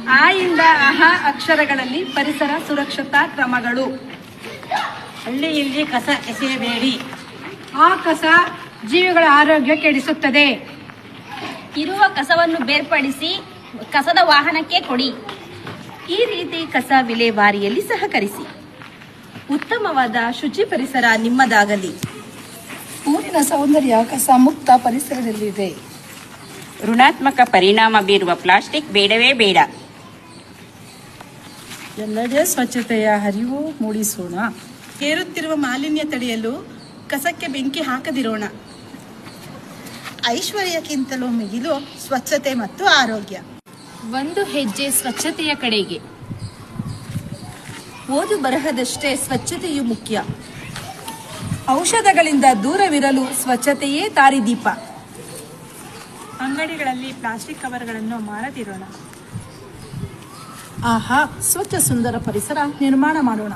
ಆ ಇಂದ ಅಹ ಅಕ್ಷರಗಳಲ್ಲಿ ಪರಿಸರ ಸುರಕ್ಷತಾ ಕ್ರಮಗಳು. ಹಳ್ಳಿಯಲ್ಲಿ ಕಸ ಎಸೆಯಬೇಡಿ. ಆ ಕಸ ಜೀವಿಗಳ ಆರೋಗ್ಯ ಕೆಡಿಸುತ್ತದೆ. ಇರುವ ಕಸವನ್ನು ಬೇರ್ಪಡಿಸಿ ಕಸದ ವಾಹನಕ್ಕೆ ಕೊಡಿ. ಈ ರೀತಿ ಕಸ ವಿಲೇವಾರಿಯಲ್ಲಿ ಸಹಕರಿಸಿ. ಉತ್ತಮವಾದ ಶುಚಿ ಪರಿಸರ ನಿಮ್ಮದಾಗಲಿ. ಊರಿನ ಸೌಂದರ್ಯ ಕಸ ಮುಕ್ತ ಪರಿಸರದಲ್ಲಿದೆ. ಋಣಾತ್ಮಕ ಪರಿಣಾಮ ಬೀರುವ ಪ್ಲಾಸ್ಟಿಕ್ ಬೇಡವೇ ಬೇಡ. ಎಲ್ಲೆಡೆ ಸ್ವಚ್ಛತೆಯ ಹರಿವು ಮೂಡಿಸೋಣ. ಏರುತ್ತಿರುವ ಮಾಲಿನ್ಯ ತಡೆಯಲು ಕಸಕ್ಕೆ ಬೆಂಕಿ ಹಾಕದಿರೋಣ. ಐಶ್ವರ್ಯಕ್ಕಿಂತಲೂ ಮಿಗಿಲು ಸ್ವಚ್ಛತೆ ಮತ್ತು ಆರೋಗ್ಯ. ಒಂದು ಹೆಜ್ಜೆ ಸ್ವಚ್ಛತೆಯ ಕಡೆಗೆ. ಓದು ಬರಹದಷ್ಟೇ ಸ್ವಚ್ಛತೆಯು ಮುಖ್ಯ. ಔಷಧಗಳಿಂದ ದೂರವಿರಲು ಸ್ವಚ್ಛತೆಯೇ ದಾರಿದೀಪ. ಅಂಗಡಿಗಳಲ್ಲಿ ಪ್ಲಾಸ್ಟಿಕ್ ಕವರ್ಗಳನ್ನು ಮಾರದಿರೋಣ. ಆಹಾ, ಸ್ವಚ್ಛ ಸುಂದರ ಪರಿಸರ ನಿರ್ಮಾಣ ಮಾಡೋಣ.